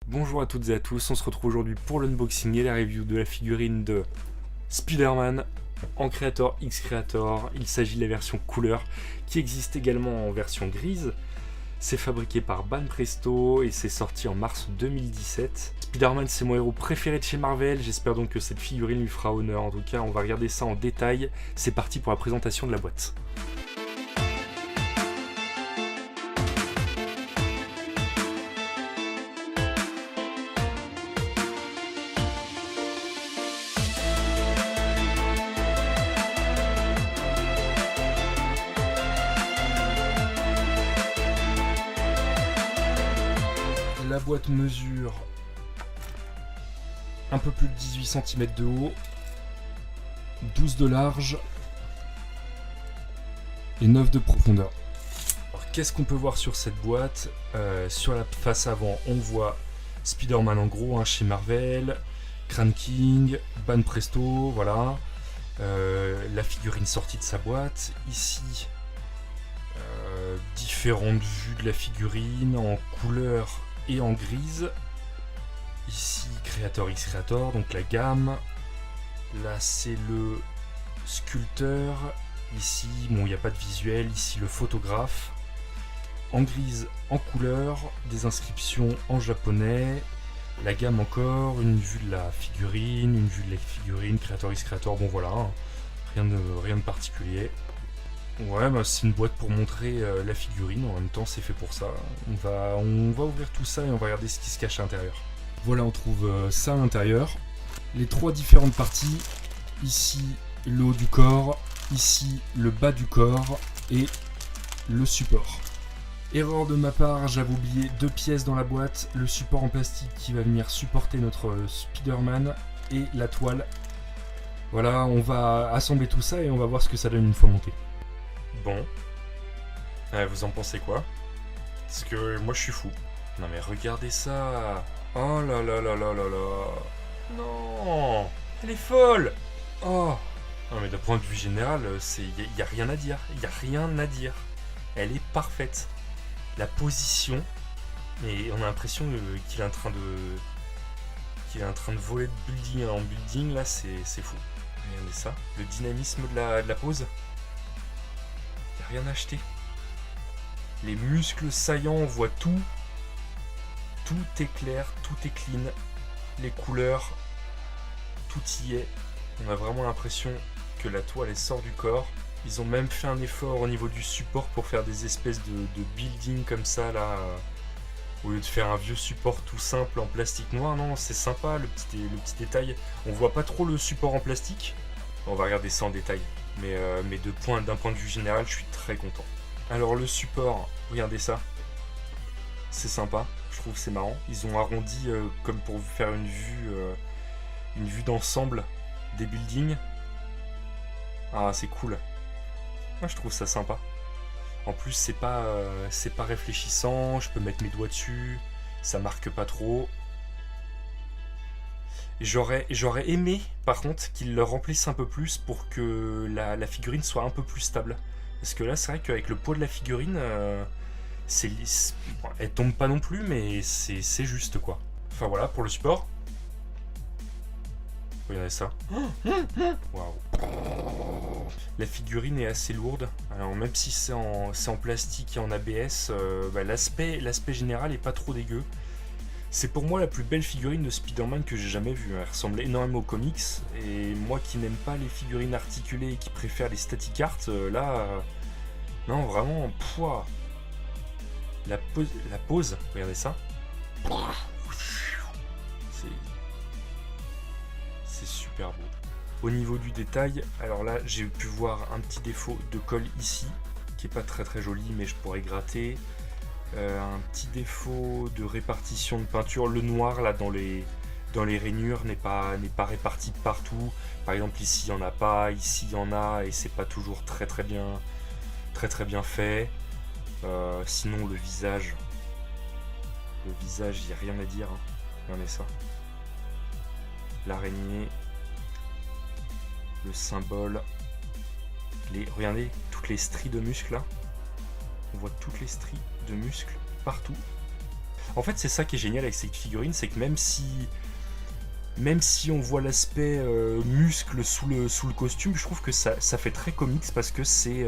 Bonjour à toutes et à tous, on se retrouve aujourd'hui pour l'unboxing et la review de la figurine de Spider-Man en Creator X Creator. Il s'agit de la version couleur qui existe également en version grise. C'est fabriqué par Banpresto et c'est sorti en mars 2017. Spider-Man, c'est mon héros préféré de chez Marvel, j'espère donc que cette figurine lui fera honneur. En tout cas, on va regarder ça en détail. C'est parti pour la présentation de la boîte. La boîte mesure un peu plus de 18 cm de haut, 12 de large et 9 de profondeur. Alors, qu'est-ce qu'on peut voir sur cette boîte? Sur la face avant, on voit Spider-Man en gros chez Marvel, Crane King, Banpresto, voilà. La figurine sortie de sa boîte. Ici, différentes vues de la figurine en couleur et en grise. Ici Creator X Creator, donc la gamme. Là c'est le sculpteur. Ici, bon, il n'y a pas de visuel. Ici le photographe. En grise, en couleur, des inscriptions en japonais. La gamme encore, une vue de la figurine, une vue de la figurine, Creator X Creator, bon voilà, hein. Rien de particulier. Ouais, bah, c'est une boîte pour montrer la figurine, en même temps c'est fait pour ça. On va ouvrir tout ça et on va regarder ce qui se cache à l'intérieur. Voilà, on trouve ça à l'intérieur. Les trois différentes parties. Ici, le haut du corps. Ici, le bas du corps. Et le support. Erreur de ma part, j'avais oublié deux pièces dans la boîte. Le support en plastique qui va venir supporter notre Spider-Man. Et la toile. Voilà, on va assembler tout ça et on va voir ce que ça donne une fois monté. Bon. Vous en pensez quoi? Parce que moi je suis fou. Non mais regardez ça. Oh là là là là là là. Non. Elle est folle. Oh. Non mais d'un point de vue général, il n'y a rien à dire. Il n'y a rien à dire. Elle est parfaite. La position. Et on a l'impression qu'il est en train de voler de building en building. Là c'est fou. Regardez ça. Le dynamisme de la pose. Rien acheté. Les muscles saillants, on voit tout. Tout est clair, tout est clean. Les couleurs, tout y est. On a vraiment l'impression que la toile elle sort du corps. Ils ont même fait un effort au niveau du support pour faire des espèces de building comme ça là. Au lieu de faire un vieux support tout simple en plastique noir, non, c'est sympa le petit détail. On voit pas trop le support en plastique. On va regarder ça en détail. Mais d'un point de vue général, je suis très content. Alors le support, regardez ça. C'est sympa, je trouve que c'est marrant. Ils ont arrondi comme pour faire une vue d'ensemble des buildings. Ah, c'est cool. Moi, je trouve ça sympa. En plus, c'est pas réfléchissant. Je peux mettre mes doigts dessus. Ça marque pas trop. J'aurais aimé, par contre, qu'ils le remplissent un peu plus pour que la figurine soit un peu plus stable. Parce que là, c'est vrai qu'avec le poids de la figurine, elle tombe pas non plus, mais c'est juste, quoi. Enfin, voilà, pour le support. Regardez ça. Waouh. La figurine est assez lourde. Alors, même si c'est en plastique et en ABS, l'aspect général est pas trop dégueu. C'est pour moi la plus belle figurine de Spider-Man que j'ai jamais vue. Elle ressemble énormément aux comics. Et moi qui n'aime pas les figurines articulées et qui préfère les static art, non, vraiment, pouah. La pose, regardez ça. C'est super beau. Au niveau du détail, alors là, j'ai pu voir un petit défaut de colle ici, qui est pas très très joli, mais je pourrais gratter. Un petit défaut de répartition de peinture, le noir là dans les rainures n'est pas réparti partout. Par exemple ici il n'y en a pas, ici il y en a et c'est pas toujours très bien fait. Sinon le visage il n'y a rien à dire, hein. Regardez ça, l'araignée, le symbole, regardez toutes les stries de muscles là. On voit toutes les stries de muscles partout. En fait, c'est ça qui est génial avec cette figurine, c'est que même si on voit l'aspect muscle sous le costume, je trouve que ça fait très comics parce que c'est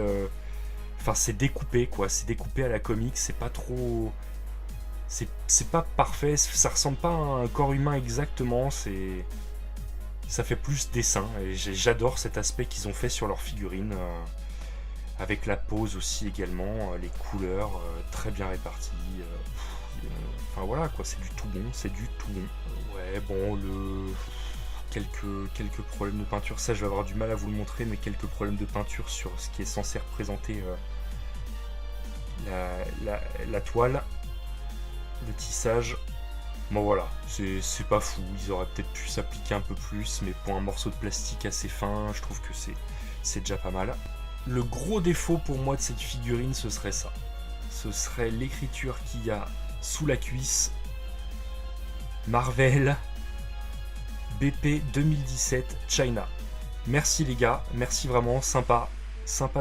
découpé, quoi. C'est découpé à la comics, c'est pas trop... C'est pas parfait, ça ressemble pas à un corps humain exactement, ça fait plus dessin. Et j'adore cet aspect qu'ils ont fait sur leur figurine, avec la pose aussi également, les couleurs très bien réparties. Enfin voilà quoi, c'est du tout bon, c'est du tout bon. Ouais, bon, quelques problèmes de peinture, ça je vais avoir du mal à vous le montrer, mais quelques problèmes de peinture sur ce qui est censé représenter la toile, le tissage. Bon voilà, c'est pas fou, ils auraient peut-être pu s'appliquer un peu plus, mais pour un morceau de plastique assez fin, je trouve que c'est déjà pas mal. Le gros défaut pour moi de cette figurine, ce serait ça. Ce serait l'écriture qu'il y a sous la cuisse. Marvel BP 2017 China. Merci les gars, merci vraiment, sympa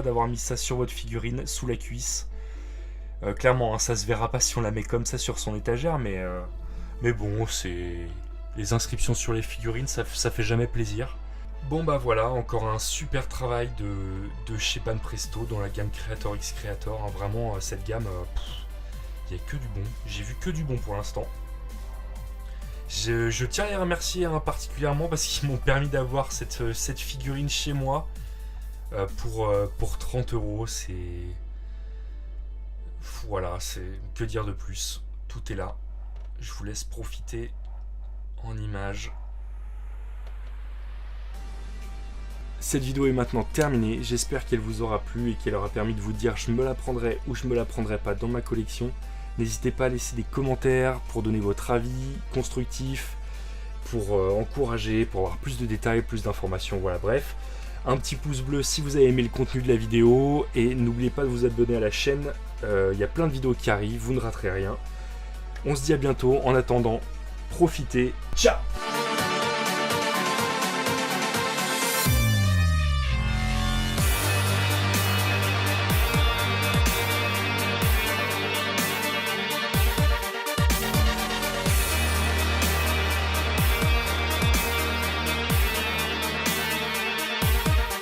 d'avoir mis ça sur votre figurine sous la cuisse. Clairement, hein, ça se verra pas si on la met comme ça sur son étagère, mais bon, c'est les inscriptions sur les figurines, ça fait jamais plaisir. Bon bah voilà, encore un super travail de chez Banpresto dans la gamme Creator X Creator. Hein, vraiment, cette gamme, il n'y a que du bon. J'ai vu que du bon pour l'instant. Je tiens à les remercier particulièrement parce qu'ils m'ont permis d'avoir cette figurine chez moi pour 30 €. C'est... Voilà, c'est... Que dire de plus? Tout est là. Je vous laisse profiter en images. Cette vidéo est maintenant terminée, j'espère qu'elle vous aura plu et qu'elle aura permis de vous dire je me la prendrai ou je me la prendrai pas dans ma collection. N'hésitez pas à laisser des commentaires pour donner votre avis constructif, pour encourager, pour avoir plus de détails, plus d'informations, voilà bref. Un petit pouce bleu si vous avez aimé le contenu de la vidéo et n'oubliez pas de vous abonner à la chaîne, il y a plein de vidéos qui arrivent, vous ne raterez rien. On se dit à bientôt, en attendant, profitez, ciao!